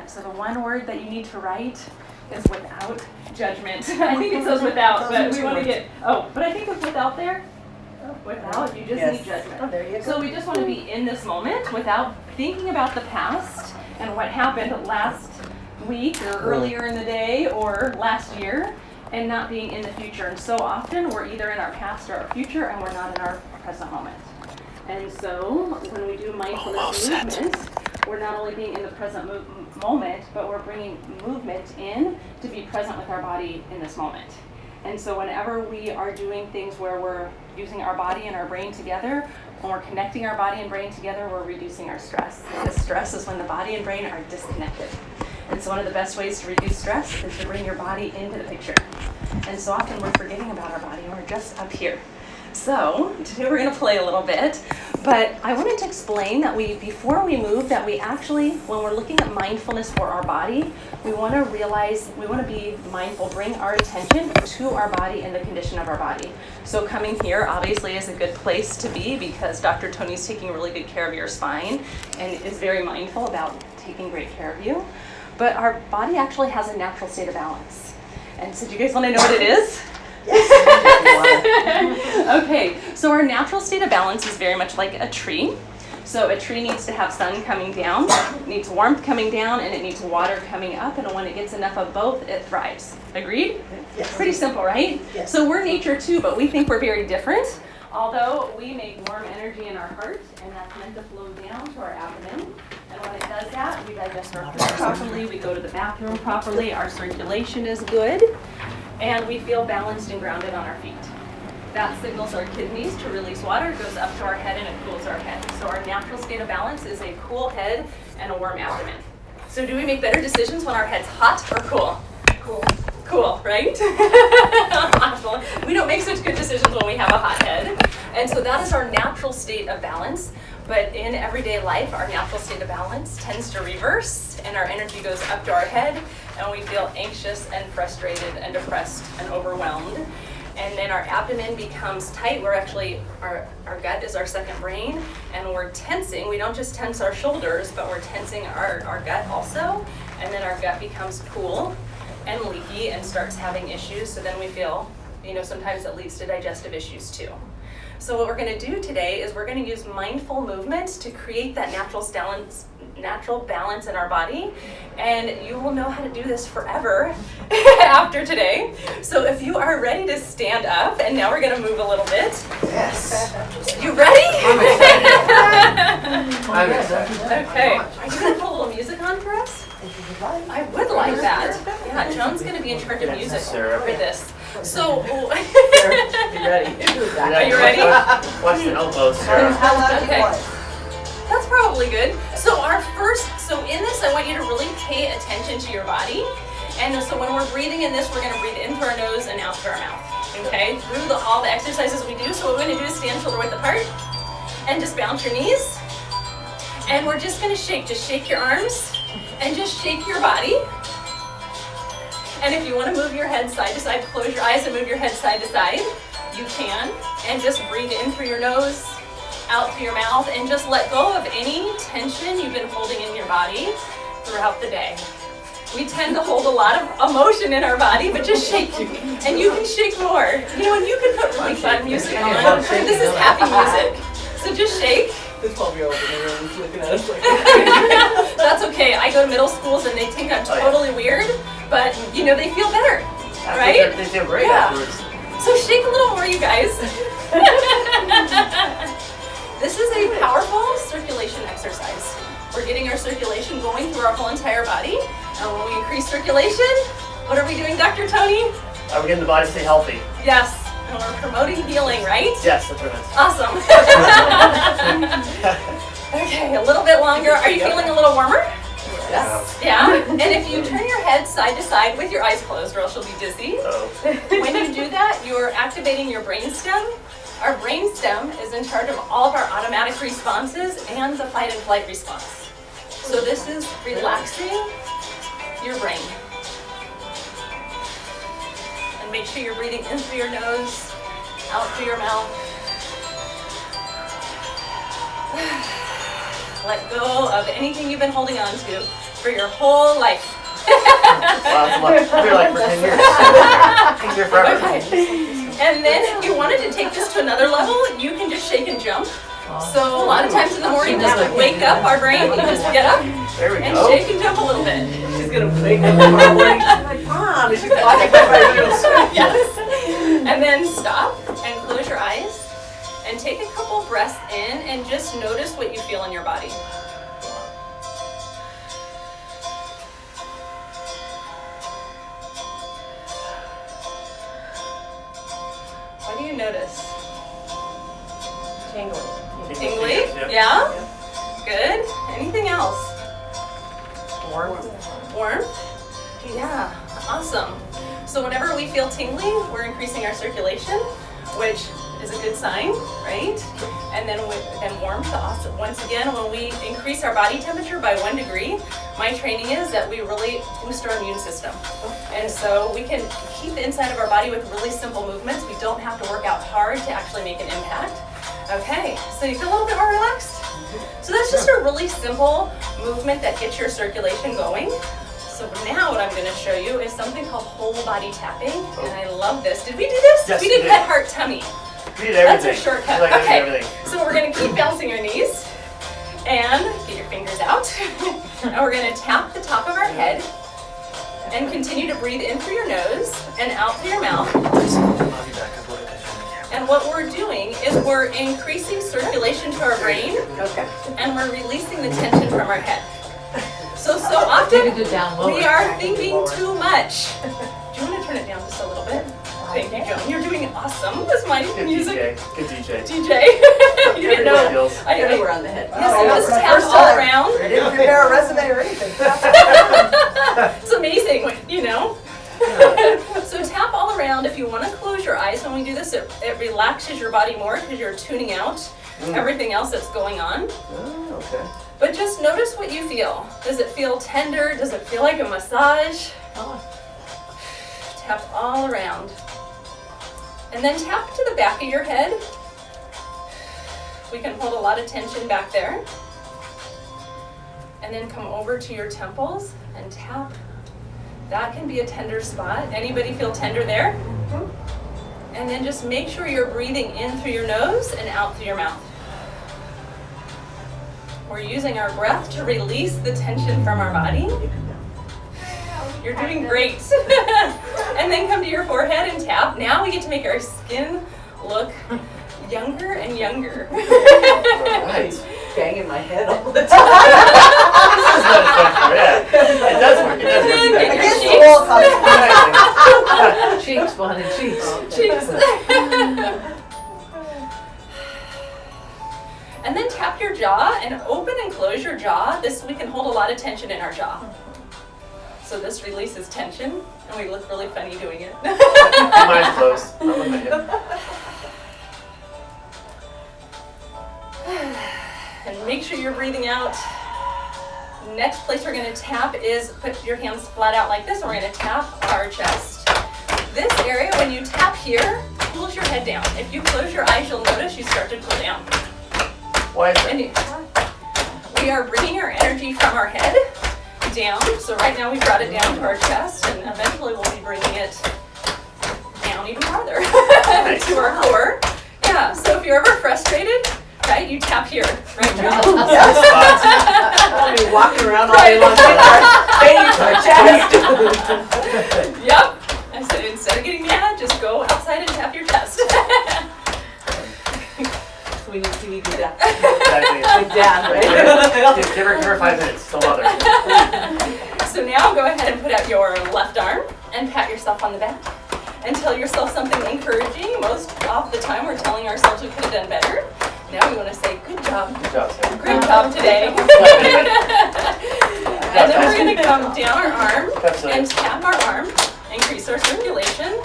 judgment. So the one word that you need to write is without judgment. I think it says without, but we want to get, but I think with without there, without, you just need judgment. Oh, there you go. So we just want to be in this moment without thinking about the past and what happened last week or earlier in the day or last year, and not being in the future. And so often we're either in our past or our future, and we're not in our present moment. And so when we do mindfulness movement, we're not only being in the present moment, but we're bringing movement in to be present with our body in this moment. And so whenever we are doing things where we're using our body and our brain together, when we're connecting our body and brain together, we're reducing our stress. Because stress is when the body and brain are disconnected. And so one of the best ways to reduce stress is to bring your body into the picture. And so often we're forgetting about our body and we're just up here. So today we're going to play a little bit, but I wanted to explain that before we move, that we actually, when we're looking at mindfulness for our body, we want to realize, we want to be mindful, bring our attention to our body and the condition of our body. So coming here obviously is a good place to be because Dr. Tony's taking really good care of your spine and is very mindful about taking great care of you. But our body actually has a natural state of balance. And so do you guys want to know what it is? Yes. Okay, so our natural state of balance is very much like a tree. So a tree needs to have sun coming down, it needs warmth coming down, and it needs water coming up, and when it gets enough of both, it thrives. Agreed? Yes. Pretty simple, right? Yes. So we're nature too, but we think we're very different. Although we make warm energy in our heart, and that's meant to flow down to our abdomen. And when it does that, we digest our food properly, we go to the bathroom properly, our circulation is good, and we feel balanced and grounded on our feet. That signals our kidneys to release water, it goes up to our head, and it cools our head. So our natural state of balance is a cool head and a warm abdomen. So do we make better decisions when our head's hot or cool? Cool. Cool, right? We don't make such good decisions when we have a hot head. And so that is our natural state of balance. But in everyday life, our natural state of balance tends to reverse, and our energy goes up to our head, and we feel anxious and frustrated and depressed and overwhelmed. And then our abdomen becomes tight. We're actually, our gut is our second brain, and we're tensing. We don't just tense our shoulders, but we're tensing our gut also. And then our gut becomes cool and leaky and starts having issues. So then we feel, sometimes it leads to digestive issues too. So what we're going to do today is we're going to use mindful movements to create that natural balance in our body, and you will know how to do this forever after today. So if you are ready to stand up, and now we're going to move a little bit. Yes. You ready? I'm excited. Okay. Are you going to put a little music on for us? I would like that. Yeah, Jone's going to be in charge of music for this. So, You ready? are you ready? Watch the elbows, sir. How loud do you Okay. want? That's probably good. So in this, I want you to really pay attention to your body. And so when we're breathing in this, we're going to breathe in through our nose and out through our mouth. Okay? Through all the exercises we do. So what we're going to do is stand shoulder width apart and just bounce your knees. And we're just going to shake. Just shake your arms and just shake your body. And if you want to move your head side to side, close your eyes and move your head side to side. You can. And just breathe in through your nose, out through your mouth, and just let go of any tension you've been holding in your body throughout the day. We tend to hold a lot of emotion in our body, but just shake. And you can shake more. And you can put really fun music on. This is happy music. So just shake. This 12-year-old in the room is looking at us like That's okay. I go to middle schools and they think I'm totally weird, but they feel better, right? They feel great Yeah. afterwards. So shake a little more, you guys. This is a powerful circulation exercise. We're getting our circulation going through our whole entire body. And when we increase circulation, what are we doing, Dr. Tony? We're getting the body to stay healthy. Yes. And we're promoting healing, right? Yes, that's what it is. Awesome. Okay, a little bit longer. Are you feeling a little warmer? Yes. Yeah? And if you turn your head side to side with your eyes closed, or else you'll be dizzy. When you do that, you're activating your brainstem. Our brainstem is in charge of all of our automatic responses and the fight and flight response. So this is relaxing your brain. And make sure you're breathing in through your nose, out through your mouth. Let go of anything you've been holding on to. for your whole life. Wow, that's a lot. I'll be like for 10 years. 10 years forever. Okay. And then if you wanted to take this to another level, you can just shake and jump. So a lot of times in the morning, just to wake up our brain, you just get up There we and go. shake and jump a little bit. She's gonna wake up tomorrow morning. She's like, Mom, she's walking by my heels. Yes. And then stop and close your eyes and take a couple breaths in and just notice what you feel in your body. What do you notice? Tingling. Tingly? Yep. Yeah? Good. Anything else? Warmth. Warmth? Yeah, awesome. So whenever we feel tingly, we're increasing our circulation, which is a good sign, right? And then warmth, awesome. Once again, when we increase our body temperature by 1 degree, my training is that we really boost our immune system. And so we can keep the inside of our body with really simple movements. We don't have to work out hard to actually make an impact. Okay, so you feel a little bit more relaxed? So that's just a really simple movement that gets your circulation going. So now what I'm going to show you is something called whole body tapping, and I love this. Did we do this? Yes, we we did did. head, heart, tummy. We did That's everything. a shortcut. We like Okay, everything. so we're going to keep bouncing your knees and get your fingers out. And we're going to tap the top of our head and continue to breathe in through your nose and out through your mouth. I'll be back. I'll put it in. And what we're doing is we're increasing circulation to our brain Okay. and we're releasing the tension from our head. So often we are thinking too much. Do you want to turn it down just a little bit? Thank you, Jone. You're doing awesome. This is my Good music. DJ. Good DJ. DJ. You didn't know. Skills. Everywhere on the head. Yes, I just tap all around. I didn't prepare a resume or anything. It's amazing, you know? So tap all around. If you want to close your eyes when we do this, it relaxes your body more because you're tuning out everything else that's going on. Oh, okay. But just notice what you feel. Does it feel tender? Does it feel like a massage? Tap all around. And then tap to the back of your head. We can hold a lot of tension back there. And then come over to your temples and tap. That can be a tender spot. Anybody feel tender there? And then just make sure you're breathing in through your nose and out through your mouth. We're using our breath to release the tension from our body. You're doing great. And then come to your forehead and tap. Now we get to make our skin look younger and younger. Right. Banging my head all the time. This is not fun. Yeah. It does work. It does work. Get your Against the cheeks. wall comes. Cheeks, fun and cheeks. Cheeks. And then tap your jaw and open and close your jaw. We can hold a lot of tension in our jaw. So this releases tension, and we look really funny doing it. Mine's closed. I'm on my hip. And make sure you're breathing out. Next place we're going to tap is put your hands flat out like this, and we're going to tap our chest. This area, when you tap here, pulls your head down. If you close your eyes, you'll notice you start to cool down. Why is that? And we are bringing our energy from our head down. So right now we brought it down to our chest, and eventually we'll be bringing it down even farther to our core. Yeah, so if you're ever frustrated, right, you tap here, right, Jone? I'll be walking around all day long banging my chest. Yep. I said instead of getting mad, just go outside and tap your chest. We need to see me do that. Exactly. My dad, right? Give her 5 minutes. Don't bother. So now go ahead and put out your left arm and pat yourself on the back and tell yourself something encouraging. Most of the time we're telling ourselves we could have done better. Now we want to say, good job. Good job, Sam. Great job today. And then we're going to come down our arm and tap our arm, increase our circulation.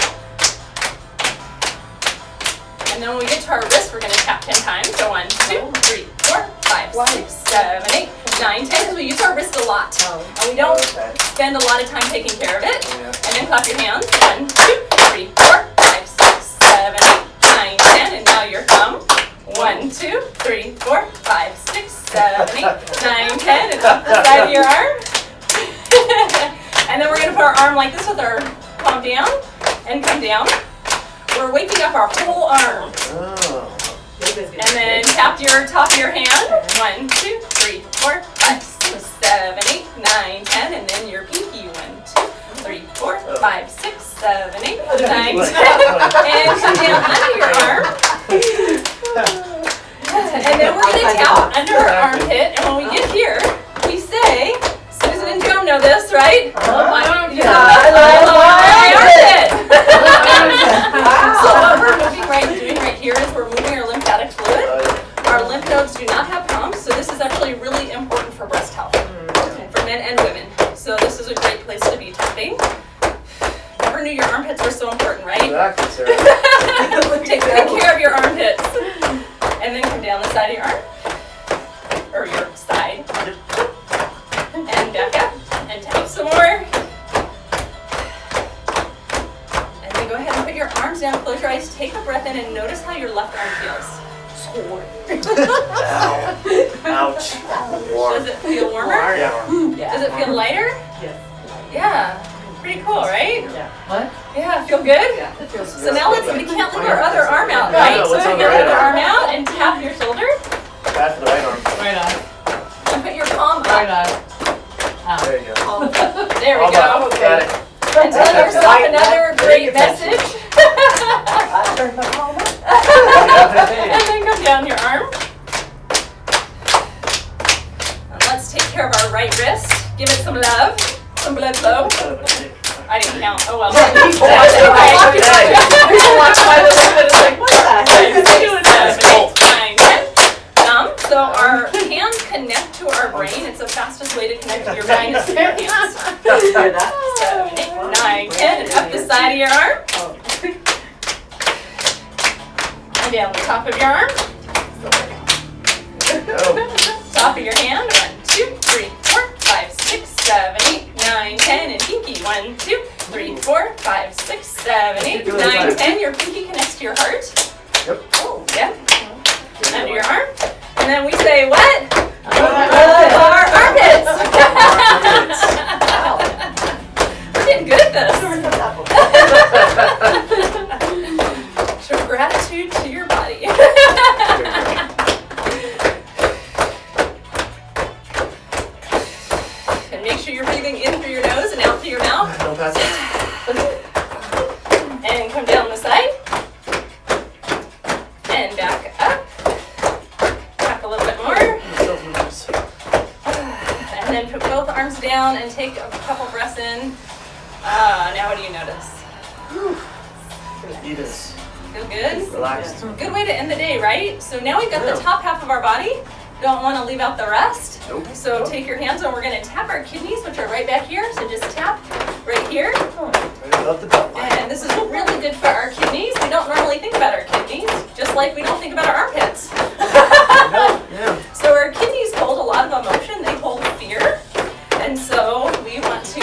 And then when we get to our wrist, we're going to tap 10 times. So 1, 2, 3, 4, 5, 6, 7, 8, 9, 10. Because we use our wrist a lot. And we don't spend a lot of time taking care of it. And then clap your hands. 1, 2, 3, 4, 5, 6, 7, 8, 9, 10. And now your thumb. 1, 2, 3, 4, 5, 6, 7, 8, 9, 10. And up the side of your arm. we're going to put our arm like this with our palm down and come down. We're waking up our whole arm. Oh. And then tap your top of your hand. 1, 2, 3, 4, 5, 6, 7, 8, 9, 10. And then your pinky. 1, 2, 3, 4, 5, 6, 7, 8, 9, 10. And come down under your arm. And then we're going to tap under our armpit. And when we get here, we say, Susan and Jone know this, right? I love my armpit. I love my armpit. So what we're doing right here is we're moving our lymphatic fluid. Our lymph nodes do not have pumps, so this is actually really important for breast health, for men and women. So this is a great place to be tapping. Never knew your armpits were so important, right? Exactly, Sarah. Take good care of your armpits. And then come down the side of your arm, or your side, and back up, and tap some more. And then go ahead and put your arms down, close your eyes, take a breath in, and notice how your left arm feels. Ouch. Warm. Does it feel warmer? Yeah. Does it feel lighter? Yes. Yeah. Pretty cool, right? Yeah. What? Yeah, feel good? Yeah. It feels So now we can't leave our other arm out, Yeah, right? no, So what's take on your the right other arm? arm out and tap your shoulder. Bad for the right arm. Right on. And put your palm Right up. on. There you go. Palm up. There we All go. up. Got it. And tell yourself another great message. And then come down your arm. And let's take care of our right wrist. Give it some love, some blood flow. I didn't count. Oh well. People watch by this and it's like, what the heck? 7, 8, 9, 10. So our hands connect to our brain. It's the fastest way to connect to your brain is through your hands. 7, 8, 9, 10. And up the side of your arm. And down the top of your arm. Top of your hand. 1, 2, 3, 4, 5, 6, 7, 8, 9, 10. And pinky. 1, 2, 3, 4, 5, 6, 7, 8, 9, 10. Your pinky connects to your heart. Yep. Oh, yeah. Under your arm. And then we say what? Our armpits. We're getting good at this. Show gratitude to your body. And make sure you're breathing in through your nose and out through your mouth. Don't pass it. And come down the side. And back up. Back a little bit more. And then put both arms down and take a couple breaths in. Now what do you notice? Eat this. Feel good? Relaxed. Good way to end the day, right? So now we've got the top half of our body. Don't want to leave out the rest. Nope. So take your hands and we're going to tap our kidneys, which are right back here. So just tap right here. I love the belt line. And this is really good for our kidneys. We don't normally think about our kidneys, just like we don't think about our armpits. Yeah. So our kidneys hold a lot of emotion. They hold fear. And so we want to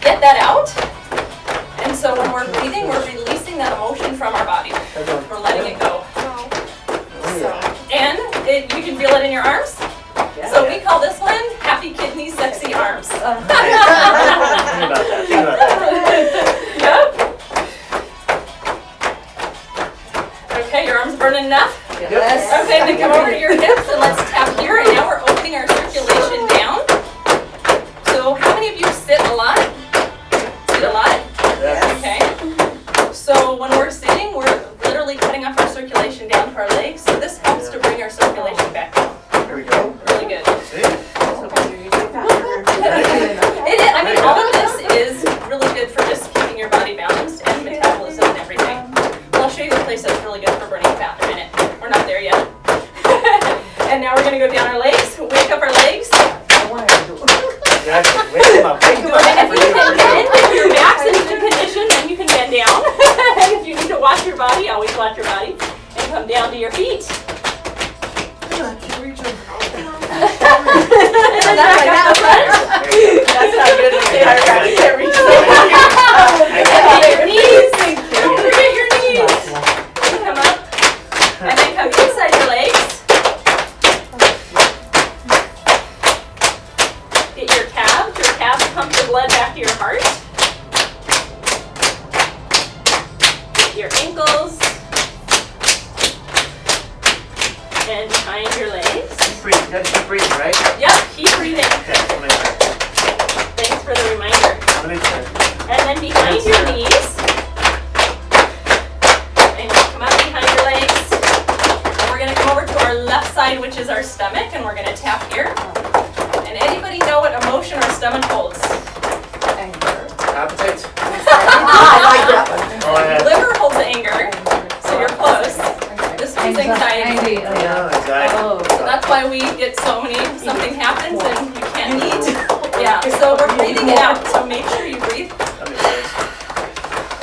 get that out. And so when we're breathing, we're releasing that emotion from our body. We're letting it go. And you can feel it in your arms. So we call this one Happy Kidney Sexy Arms. Think about that. Think about that. Yep. Okay, your arms burning enough? Yes. Okay, then come over to your hips and let's tap here. And now we're opening our circulation down. So how many of you sit a lot? Sit a lot? Yeah. Okay. So when we're sitting, we're literally cutting off our circulation down to our legs. So this helps to bring our circulation back down. Here we go. Really good. See? It is, I mean, all of this is really good for just keeping your body balanced and metabolism and everything. Well, I'll show you a place that's really good for burning fat in a minute. We're not there yet. And now we're going to go down our legs, wake up our legs. Exactly. Wake them up. Wake them up. And if you can bend, if your back's in good condition, then you can bend down. And if you need to watch your body, always watch your body. And come down to your feet. And then back up the front. That's not good. I can't reach And your knees. Don't forget your knees. Come up. And then come inside your legs. Get your calves. Your calves pump the blood back to your heart. your ankles and behind your legs. Keep breathing. You gotta keep breathing, right? Yep, keep breathing. Okay, let me try. Thanks for the reminder. Let me try. And then behind your knees. And you come up behind your legs. And we're gonna come over to our left side, which is our stomach, and we're gonna tap here. And anybody know what emotion our stomach holds? Anger. Appetite. I like that one. Oh, yeah. Liver holds anger, so you're close. This one's anxiety. Yeah, anxiety. So that's why we get so many, something happens and you can't eat. Yeah, so we're breathing it out, so make sure you breathe. That makes sense.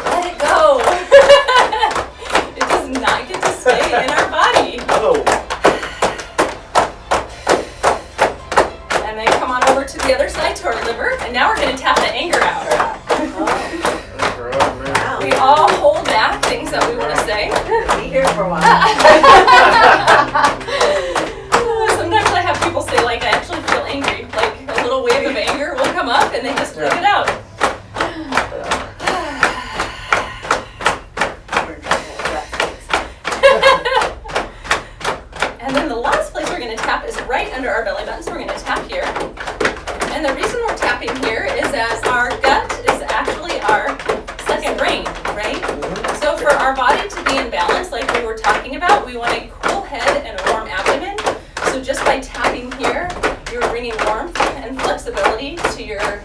Let it go. It does not get to stay in our body. Oh. And then come on over to the other side to our liver, and now we're going to tap the anger out. We all hold back things that we want to say. Be here for a while. Sometimes I have people say, like, I actually feel angry. Like, a little wave of anger will come up, and they just let it out. And then the last place we're going to tap is right under our belly button, so we're going to tap here. And the reason we're tapping here is as our gut is actually our second brain, right? So for our body to be in balance, like we were talking about, we want a cool head and a warm abdomen. So just by tapping here, you're bringing warmth and flexibility to your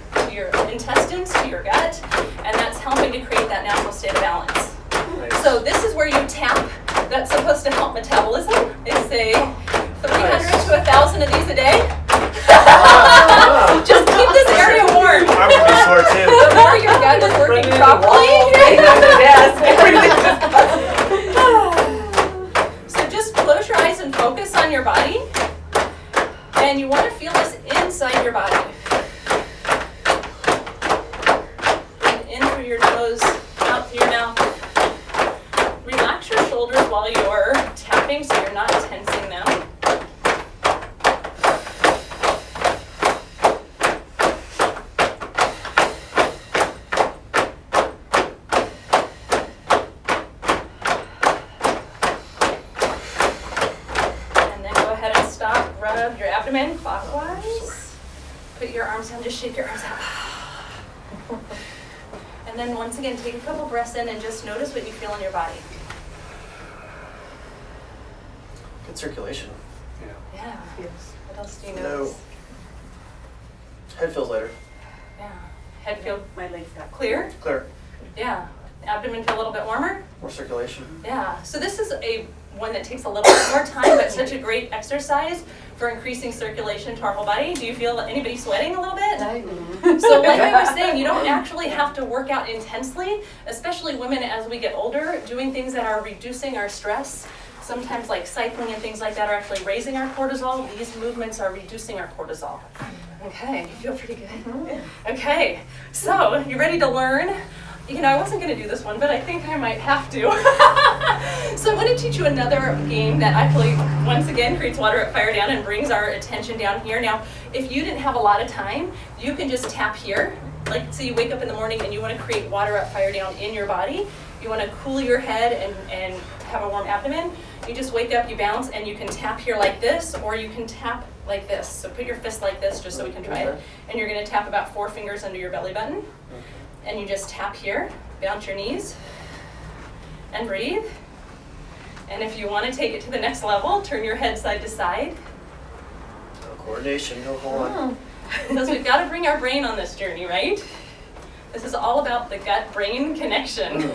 intestines, to your gut, and that's helping to create that natural state of balance. Nice. So this is where you tap. That's supposed to help metabolism. It's a 300 to 1,000 of these a day. Wow. Just keep this area warm. Arms would be sore too. The more your gut is working properly. So just close your eyes and focus on your body. And you want to feel this inside your body. In through your nose, out through your mouth. Relax your shoulders while you're tapping so you're not tensing them. And then go ahead and stop, rub your abdomen clockwise. Put your arms down, just shake your arms out. And then once again, take a couple breaths in and just notice what you feel in your body. Good circulation. Yeah. What else do you No. notice? Head feels lighter. Yeah. Head feel My legs got clear? Clear. Yeah. Abdomen feel a little bit warmer? More circulation. Yeah. So this is one that takes a little bit more time, but such a great exercise for increasing circulation to our whole body. Do you feel anybody sweating a little bit? So like I was saying, you don't actually have to work out intensely, especially women as we get older, doing things that are reducing our stress. Sometimes like cycling and things like that are actually raising our cortisol. These movements are reducing our cortisol. Okay, you feel pretty good? Okay, so you ready to learn? You know, I wasn't going to do this one, but I think I might have to. So I'm going to teach you another game that actually, once again, creates water up, fire down, and brings our attention down here. Now, if you didn't have a lot of time, you can just tap here. Like, so you wake up in the morning and you want to create water up, fire down in your body. You want to cool your head and have a warm abdomen. You just wake up, you bounce, and you can tap here like this, or you can tap like this. So put your fist like this, just so we can try it. And you're going to tap about 4 fingers under your belly button. And you just tap here, bounce your knees, and breathe. And if you want to take it to the next level, turn your head side to side. No coordination, no hold on. Because we've got to bring our brain on this journey, right? This is all about the gut-brain connection.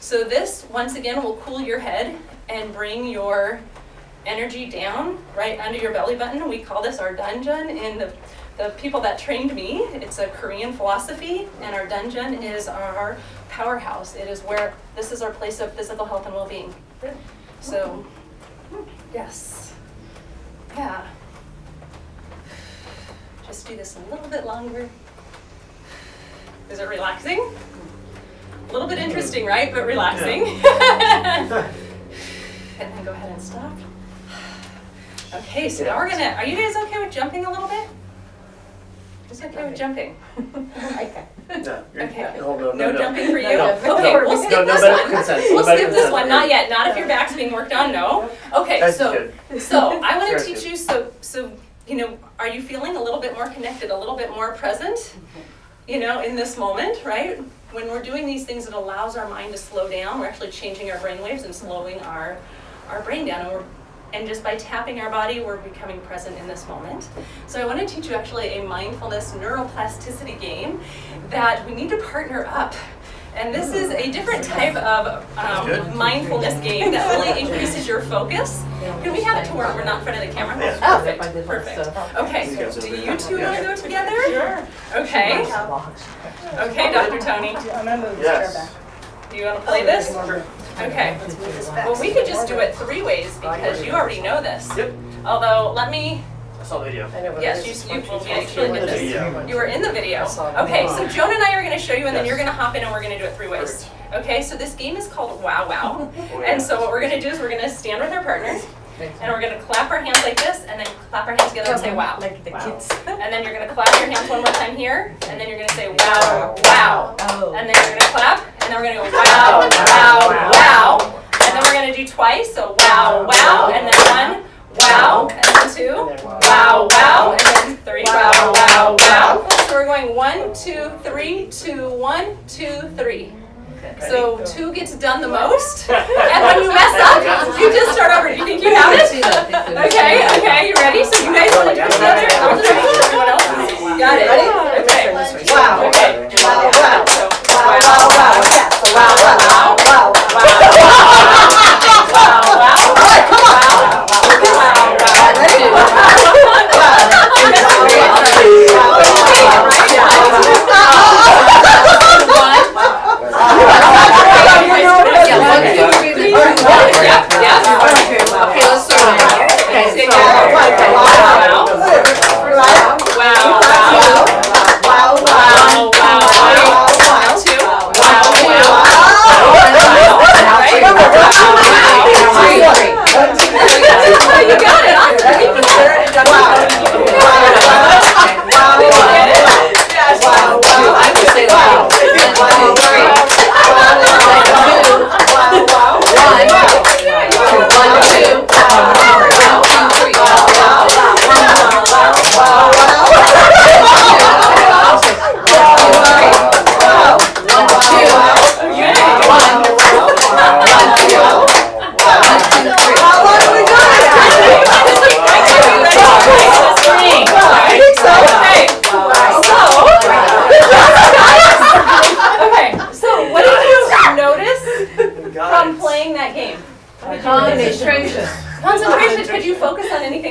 So this, once again, will cool your head and bring your energy down right under your belly button. We call this our dungeon in the people that trained me. It's a Korean philosophy, and our dungeon is our powerhouse. It is where, this is our place of physical health and well-being. So, yes. Yeah. Just do this a little bit longer. Is it relaxing? A little bit interesting, right? But relaxing. And then go ahead and stop. Okay, so now we're gonna, are you guys okay with jumping a little bit? Who's okay with jumping? No, you're, Okay. hold on, No jumping for you? No, Okay, no, we'll no, skip no this medical one. consent. We'll No skip medical this consent. one, not yet, not if your back's being worked on, no. Okay, That's so, good. I want to Very teach good. you, so, are you feeling a little bit more connected, a little bit more present, in this moment, right? When we're doing these things, it allows our mind to slow down. We're actually changing our brain waves and slowing our brain down, and just by tapping our body, we're becoming present in this moment. So I want to teach you actually a mindfulness neuroplasticity game that we need to partner up. And this is a different type of mindfulness game that really increases your focus. Can we have it to where we're not in front of the camera? Perfect, perfect. Okay, do you two want to go together? Sure. Okay. Okay, Dr. Tony, Yes. do you want to play this? Okay. Well, we could just do it 3 ways because you already know this. Yep. Although, let me, I saw the video. yes, you will be actually in this. Video. You were in the video. Okay, so Jone and I are going to show you, and then you're going to hop in and we're going to do it 3 ways. Okay, so this game is called Wow Wow. And so what we're going to do is we're going to stand with our partners, and we're going to clap our hands like this, and then clap our hands together and say wow. Like the kids. And then you're going to clap your hands one more time here, and then you're going to say wow, wow. And then you're going to clap, and then we're going to go wow, wow, wow. And then we're going to do twice, so wow, wow, and then 1, wow, and then 2, wow, wow, and then 3, wow, wow, wow. So we're going 1, 2, 3, 2, 1, 2, 3. So 2 gets done the most, and when you mess up, you just start over. Do you think you have it? Okay, you ready? So you guys want to do it together? I'll just make sure everyone else got it. Okay. Wow. Okay. Wow. Wow. So Wow, wow, wow. Yeah. So wow, wow, wow, wow, wow. All right, come on. Okay, let's start now. Okay, You got it. I can say that.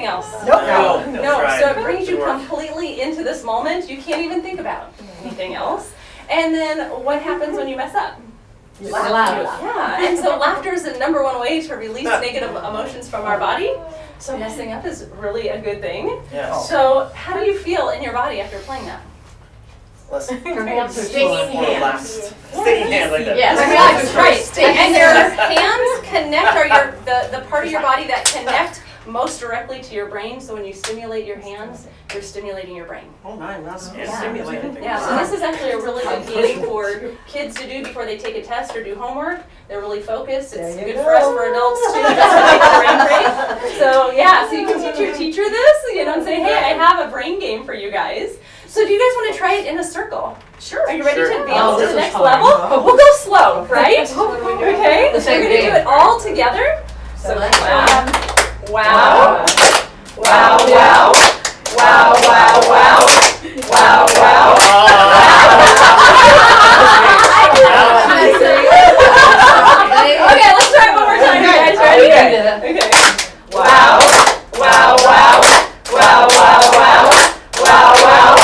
'em. No. No, Right. so it brings you Good work. completely into this moment. You can't even think about anything else. And then what happens when you mess up? Yeah, and so laughter is the #1 way to release negative emotions from our body. So messing up is really a good thing. Yes. So how do you feel in your body after playing that? Listen. Stinging More relaxed. Stinging hands like that. Yes, right. And your hands connect, or the part of your body that connect most directly to your brain. So when you stimulate your hands, you're stimulating your brain. Oh, nice. That's Yeah. stimulating. Yeah, so this is actually a really good game for kids to do before they take a test or do homework. They're really focused. It's There you good for us, for adults too, just to make the brain great. So yeah, so you can teach your teacher this, and say, hey, I have a brain game for you guys. So do you guys want to try it in a circle? Sure. Are you ready to advance to the next level? We'll go slow, right? Okay, so we're going to do it all together. So wow, wow, wow, wow, wow, wow, wow, wow, wow. Okay, let's try it one more time. You guys ready? Okay. Wow, wow, wow, wow, wow, wow, wow, wow,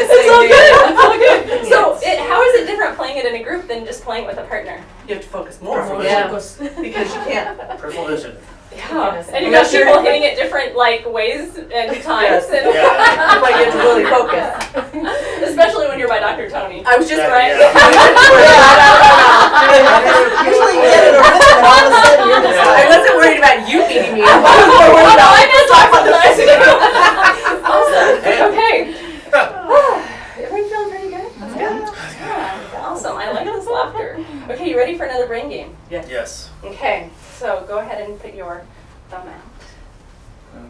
It's all good. So, how is it different playing it in a group than just playing it with a partner? You have to focus more. Yeah. Because you can't. Peripheral vision. Yeah, and you got people hitting it different like ways and times, Yes. and If I get to really focus. especially when you're by Dr. Tony. I was just Right. Usually you get it a rhythm and all of a sudden you're just I like. wasn't worried about you beating me. I was Oh more worried no, about I missed off on the Awesome. Okay. Everyone feeling pretty good? That's good. Yeah. Awesome. I like this laughter. Okay, you ready for another brain game? Yes. Okay. So go ahead and put your thumb out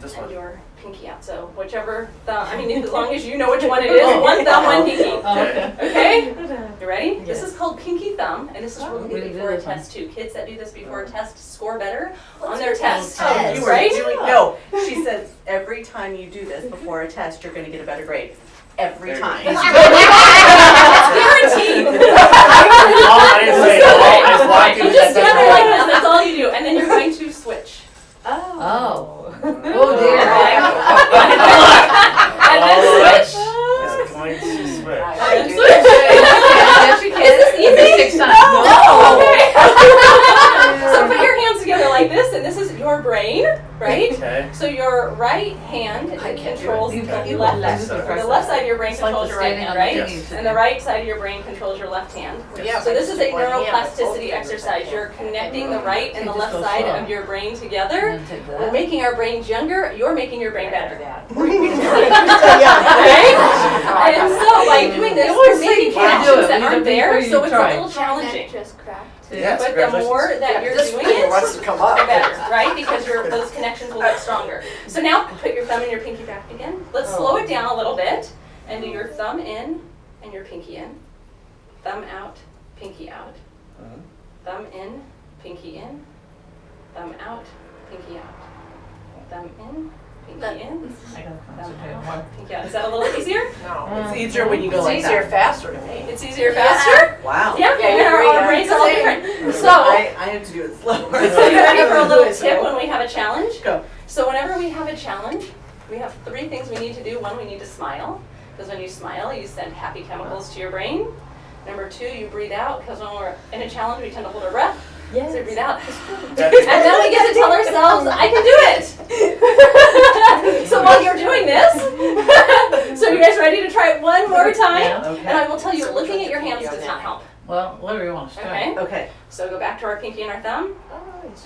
This and one. your pinky out. So whichever thumb. I mean, as long as you know which one it is. One thumb, one pinky. Okay. Okay? You ready? Yes. This is called pinky thumb, and this is really we good do before a this one. test too. Kids that do this before a test score better on their test. Oh, you were Right? doing, no, she says every time you do this before a test, you're gonna get a better grade. Every Very time. good. Guaranteed. All I didn't say, I just walked You in just that stand there like this, that's all you do, and then you're going to switch. Oh. Oh Oh dear. And then switch. It's going to switch. And switch. Is this easy? 6 times. No. Okay. So put your hands together like this, and this is your brain, right? Okay. So your right hand controls the left side. The left side of your brain controls your right hand, right? Yes. And the right side of your brain controls your left hand. Yeah. So this is a neuroplasticity exercise. You're connecting the right and the left side of your brain together. We're making our brains younger. You're making your brain better. Okay? And so by doing this, we're making connections that aren't there, so it's a little challenging. Just cracked. Yes, But the more that you're This doing finger it, wants to come the up. better, right? Because those connections will get stronger. So now put your thumb and your pinky back again. Let's slow it down a little bit and do your thumb in and your pinky in. Thumb out, pinky out. Mhm. Thumb in, pinky in. Thumb out, pinky out. Thumb in, pinky in. I gotta Thumb concentrate out, more. pinky out. Is that a little easier? No. It's easier when you go It's like easier that. faster to me. It's easier faster? Wow. Yeah, Yeah, our you're brains are all right. different. So, I have to do it slower. so you ready for a little Do it tip slow. when we have a challenge? Go. So whenever we have a challenge, we have 3 things we need to do. 1, we need to smile, because when you smile, you send happy chemicals to your brain. Number 2, you breathe out, because when we're in a challenge, we tend to hold our breath. Yes. So breathe out. That's- And then we get to tell ourselves, I can do it! So while you're doing this, so you guys ready to try it one more time? Yeah. Okay. And I will tell you, looking at your hands does not help. Well, whatever you want to try. Okay? Okay. So go back to our pinky and our thumb.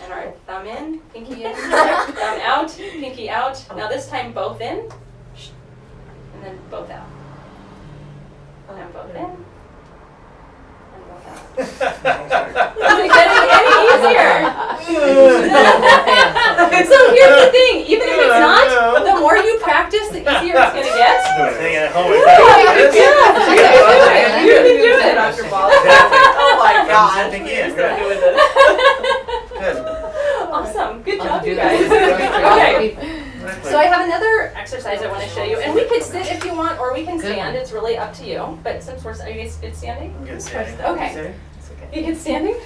And our thumb in, pinky in, thumb out, pinky out. Now this time both in, and then both out. And both in, and both out. Is it getting any easier? So here's the thing, even if it's not, the more you practice, the easier it's gonna get. Sitting at home. Yeah, you can do it. Dr. Ball. Exactly. Oh my God. Thinking Please it, don't good. do this. Good. Awesome, good I'll job do you that. guys. Okay. Okay. So I have another exercise I want to show you, and we could sit if you want, or we can Good stand. one. It's really up to you. But since are you guys good standing? I'm good standing. Okay. You good standing?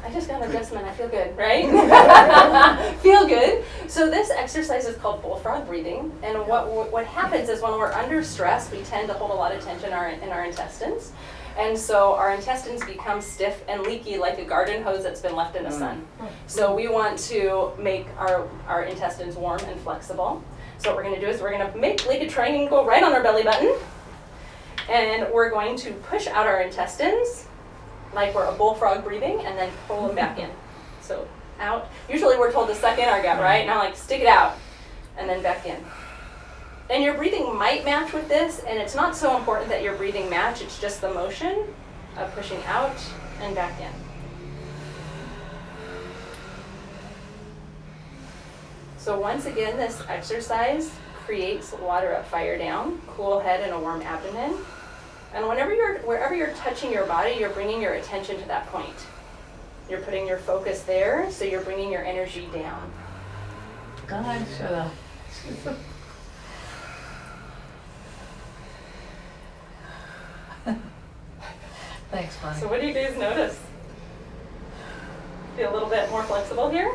I just got an adjustment. I feel good, right? Feel good. So this exercise is called bullfrog breathing, and what happens is when we're under stress, we tend to hold a lot of tension in our intestines. And so our intestines become stiff and leaky like a garden hose that's been left in the sun. So we want to make our intestines warm and flexible. So what we're going to do is we're going to make like a triangle right on our belly button. And we're going to push out our intestines like we're a bullfrog breathing, and then pull them back in. So out. Usually we're told to suck in our gut, right? Now like stick it out and then back in. And your breathing might match with this, and it's not so important that your breathing match, it's just the motion of pushing out and back in. So once again, this exercise creates water up, fire down, cool head and a warm abdomen. And wherever you're touching your body, you're bringing your attention to that point. You're putting your focus there, so you're bringing your energy down. God, shut up. Thanks, So Bonnie. what do you guys notice? Feel a little bit more flexible here?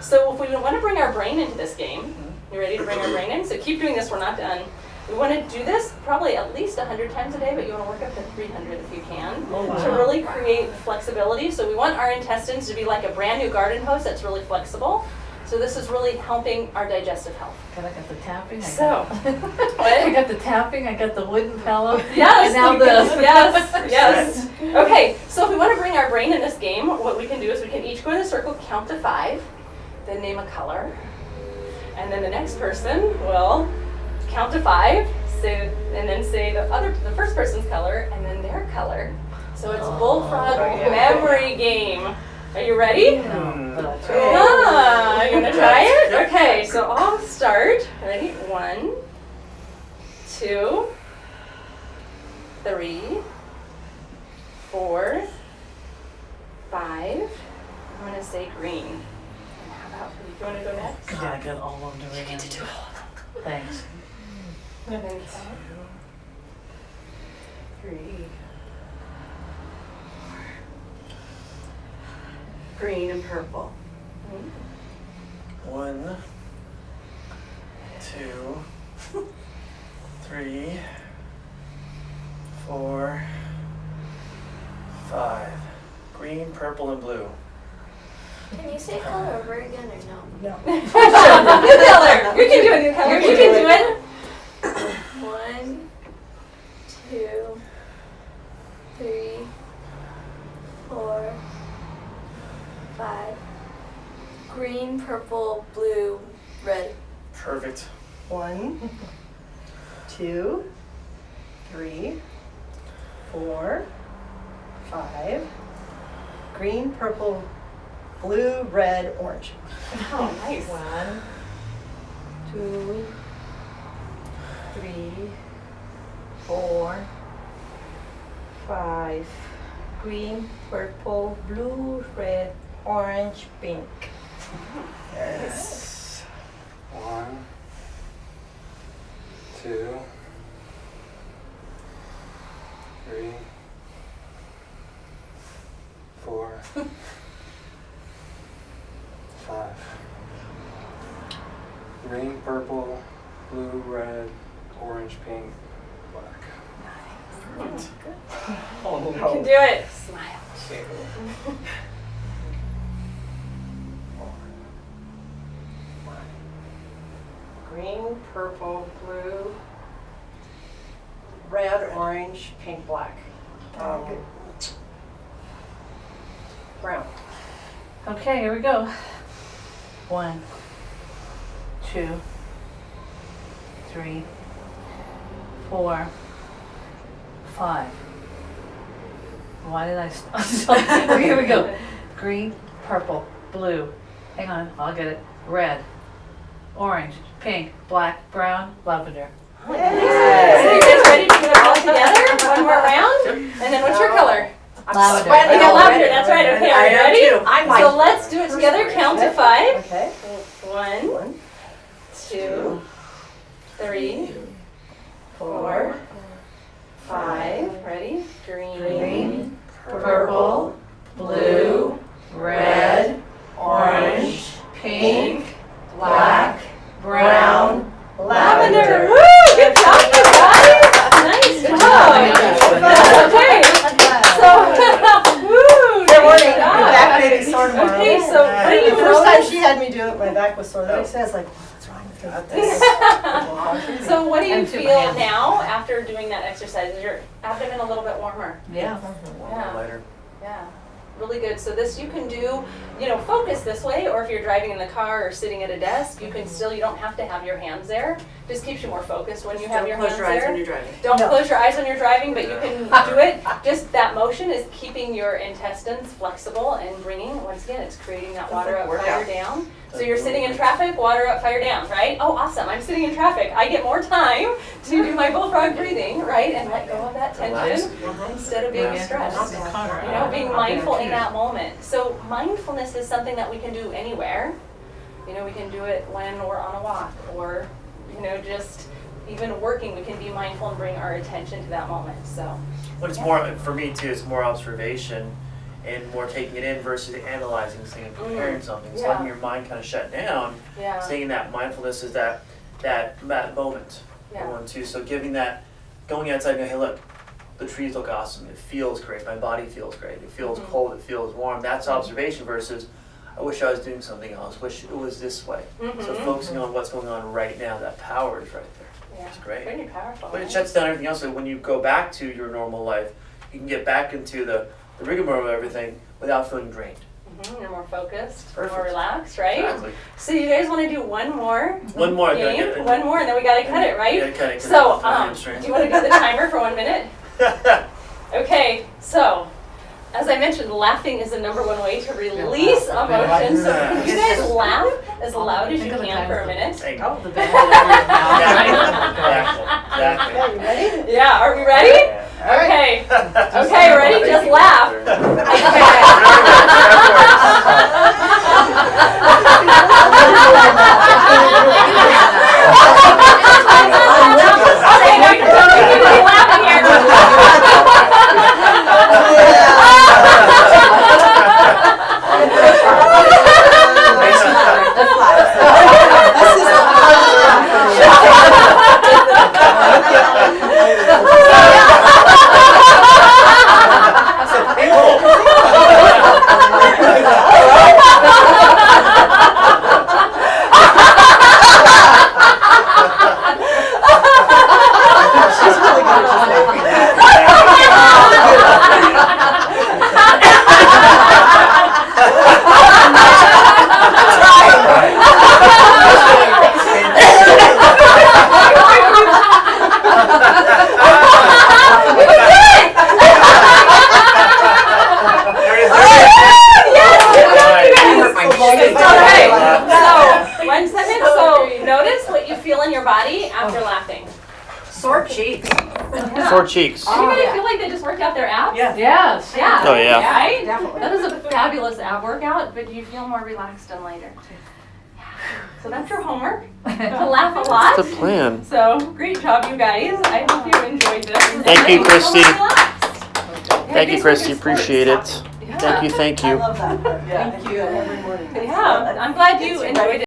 So if we want to bring our brain into this game, you ready to bring our brain in? So keep doing this, we're not done. We want to do this probably at least 100 times a day, but you want to work up to 300 if you can, to really create flexibility. So we want our intestines to be like a brand new garden hose that's really flexible. So this is really helping our digestive health. I got the tapping. So, I got the tapping. I got the wooden pillow. yes, And now you can- this. yes. Okay, so if we want to bring our brain in this game, what we can do is we can each go in a circle, count to 5, then name a color, and then the next person will count to 5, say, and then say the first person's color, and then their color. So it's bullfrog memory game. Are you ready? No, but I'll try. Ah, you gonna try it? Okay, so I'll start. Ready? 1, 2, 3, 4, 5. I'm gonna say green. And how about you? Do you wanna go next? God, I got all of them to remember. Thanks. And then 3. Green and purple. 1, 2, 3, 4, 5. Green, purple, and blue. Can you say color over again or no? new color. You can do a new color. You can do it. 1, 2, 3, 4, 5. Green, purple, blue, red. Perfect. 1, 2, 3, 4, 5. Green, purple, blue, red, orange. Oh, nice. 1, 2, 3, 4, 5. Green, purple, blue, red, orange, pink. Yes. 1, 2, 3, 4, 5. Green, purple, blue, red, orange, pink, black. Perfect. Oh You can do it. Smile. Green, purple, blue, red, orange, pink, black. Brown. Okay, here we go. 1, 2, 3, 4, 5. Why did I stop? Okay, here we go. Green, purple, blue. Hang on, I'll get it. Red, orange, pink, black, brown, lavender. So you guys ready to do it all together? One more round? And then what's your color? Lavender. You got lavender, that's right. Okay, are you ready? I'm So let's do it together. Count to 5. Okay. 1, 2, 3, 4, 5. Ready? Green, Purple, blue, red, orange, pink, black, brown, lavender. Woo! Good job, you guys. Nice job. Okay. So, woo! Good morning. Good job. My back may be sore tomorrow. Okay, so what do you The first time notice? she had me do it, my back was sore. The next day I was like, what's wrong with me? So what do you I'm too feel bad. now after doing that exercise? Is your abdomen a little bit warmer? Yeah. Yeah. Lighter. Yeah, really good. So this you can do, focus this way, or if you're driving in the car or sitting at a desk, you can still, you don't have to have your hands there. Just keeps you more focused when you have your hands Close your eyes when there. you're driving. Don't No. close your eyes when you're driving, but you can do it. Just that motion is keeping your intestines flexible and bringing, once again, it's creating that water up, fire down. So you're sitting in traffic, water up, fire down, right? Oh, awesome, I'm sitting in traffic. I get more time to do my bullfrog breathing, right? And let go of that tension instead of being stressed. Being mindful in that moment. So mindfulness is something that we can do anywhere. We can do it when we're on a walk, or, just even working, we can be mindful and bring our attention to that moment, so. But it's more, for me too, it's more observation and more taking it in versus analyzing something and comparing something. It's Yeah. letting your mind kind of shut down, Yeah, saying that mindfulness is that moment. yeah. One, two. So giving that, going outside and going, hey look, the trees look awesome, it feels great, my body feels great, it feels cold, it feels warm. That's observation versus I wish I was doing something else. Wish it was this way. So Mhm. focusing on what's going on right now, that power is right there. Yeah. It's great. Pretty powerful. But it shuts down everything else. So when you go back to your normal life, you can get back into the rigmarole of everything without feeling drained. You're more focused, Perfect. more relaxed, right? Exactly. So you guys want to do one more One more. game? One more, and then we got to cut it, right? Yeah, cut it. So, do you want to do the timer for 1 minute? Okay, so as I mentioned, laughing is the #1 way to release emotions. So can you guys laugh as loud as you Think of the can for a timer. minute? Thank Oh, the band now. Exactly. Okay, you ready? Yeah, are we ready? Okay. Okay, ready? Just laugh. Okay, no, you don't need to be laughing She's really good at just Okay, so 1 second. So notice what you feel in your body after laughing. sore cheeks. Sore cheeks. Anybody feel like they just worked out their abs? Yeah. Yes. Yeah. Oh, yeah. Right? Definitely. That is a fabulous ab workout, but you feel more relaxed and lighter. So that's your homework. To laugh a lot. That's the plan. So great job, you guys. I hope you enjoyed this. Thank you, And Christy. relaxed. Thank you, Thanks Christy. for Appreciate it. Yeah. Thank you. Thank I you. love that part. Thank you every morning. Yeah, I'm glad you enjoyed it.